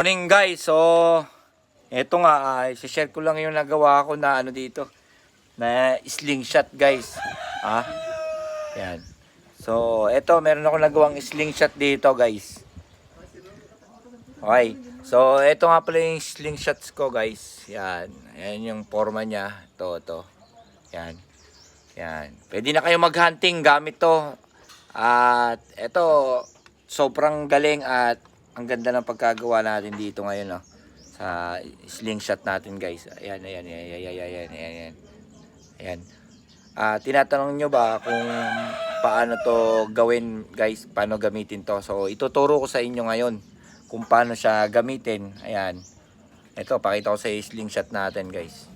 Morning guys, so eto nga, i-share ko lang yung nagawa ko na dito na slingshot guys. Yan. So eto, meron ako nagawang slingshot dito guys. Okay. So eto nga pala yung slingshots ko guys. Yan. Yan yung forma niya. Ito. Yan. Yan. Pwede na kayo mag-hunting gamit to. At eto, sobrang galing at ang ganda ng pagkagawa natin dito ngayon, no? Sa slingshot natin, guys. Ayan. Tinatanong nyo ba kung paano to gawin, guys? Paano gamitin to? So, ituturo ko sa inyo ngayon kung paano siya gamitin. Ayan. Ito, pakita ko sa slingshot natin, guys.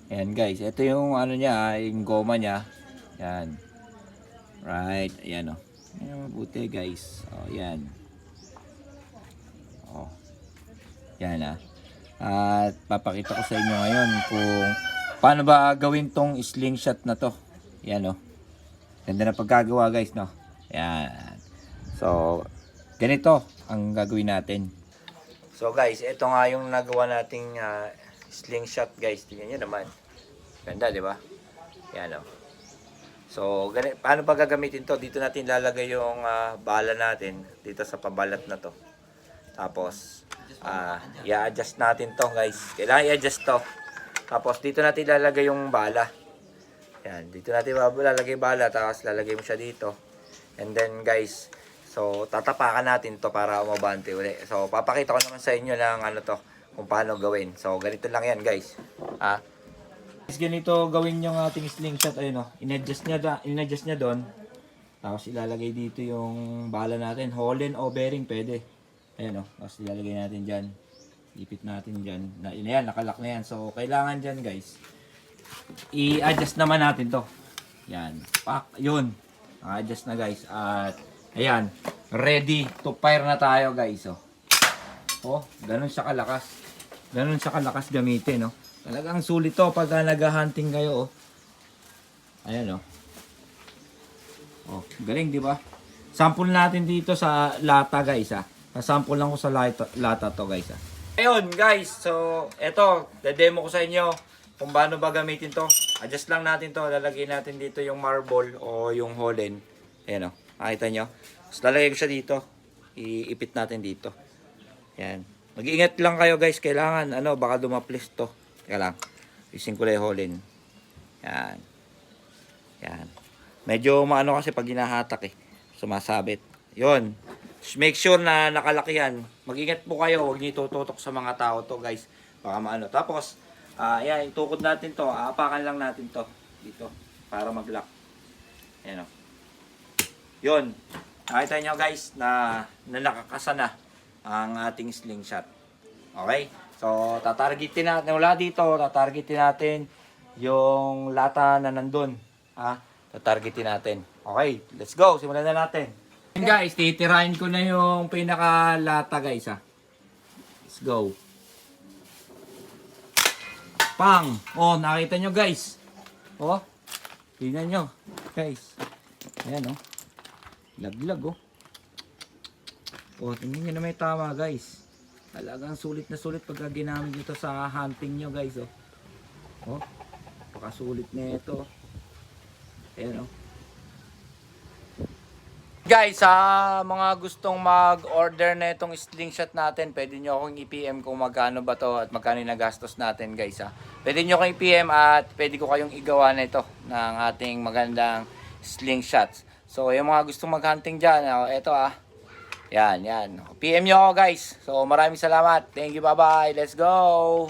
Ayan, guys. Ito yung niya, yung goma niya. Ayan. Right. Ayan, oh. Ayan, mabuti, guys. Oh, ayan. Oh. Yan At papakita ko sa inyo ngayon kung paano ba gawin tong slingshot na to. Yan Ganda na pagkagawa guys, no. Yan. So, ganito ang gagawin natin. So guys, ito nga yung nagawa nating slingshot guys. Tingnan niyo naman. Ganda, di ba? Yan So, paano ba gagamitin to? Dito natin lalagay yung bala natin dito sa pabalat na to. Tapos, i-adjust natin to guys. Kailangan i-adjust to. Tapos, dito natin lalagay yung bala. Yan. Dito natin lalagay bala. Tapos, lalagay mo siya dito. And then guys, so, tatapakan natin to para umabante uli. So, papakita ko naman sa inyo ng kung paano gawin. So, ganito lang yan guys. Ganito gawin yung ating slingshot. Ayun in-adjust niya doon. Tapos, ilalagay dito yung bala natin. Holden o bearing, pwede. Ayan tapos ilalagay natin dyan. Ipit natin dyan. Ayan, nakalak na yan. So, kailangan dyan guys. I-adjust naman natin to. Yan. Pak, yun. Naka-adjust na guys. At, ayan. Ready to fire na tayo guys. Ganun siya kalakas. Ganun siya kalakas gamitin. Talagang sulit to pag nag-hunting kayo. Ayan galing di ba? Sample natin dito sa lata guys Sample lang ko sa lata to guys Ayun guys, so eto, demo ko sa inyo kung paano ba gamitin to. Adjust lang natin to, lalagay natin dito yung marble o yung Holden. Ayan makita nyo. So lalagay ko siya dito, iipit natin dito. Yan. Mag-iingat lang kayo guys, kailangan baka dumaplis to. Teka lang, isin ko lang yung Holden. Yan. Medyo maano kasi pag hinahatak sumasabit. Yun. Make sure na nakalakihan. Mag-ingat po kayo. Huwag niyo itututok sa mga tao to guys. Baka maano. Tapos, yan, itukod natin to. Aapakan lang natin to. Dito. Para mag-lock. Ayan Yun. Nakita nyo guys na nakakasana ang ating slingshot. Okay? So, tatargetin natin. Wala dito. Tatargetin natin yung lata na nandun. Tatargetin natin. Okay. Let's go. Simulan na natin. Guys, titirahin ko na yung pinakalata guys Let's go. Pang! Nakita nyo guys. Tingnan nyo guys. Ayan Laglag tingnan nyo na may tama guys. Talagang sulit na sulit pag ginamit nyo sa hunting nyo guys pakasulit na ito. Ayan Guys, sa mga gustong mag-order na itong slingshot natin, pwede nyo akong i-PM kung magkano ba to at magkano yung nagastos natin guys Pwede nyo akong i-PM at pwede ko kayong igawa na ito ng ating magandang slingshots. So, yung mga gustong mag-hunting dyan, ito yan. PM nyo ako guys. So, maraming salamat. Thank you, bye-bye. Let's go!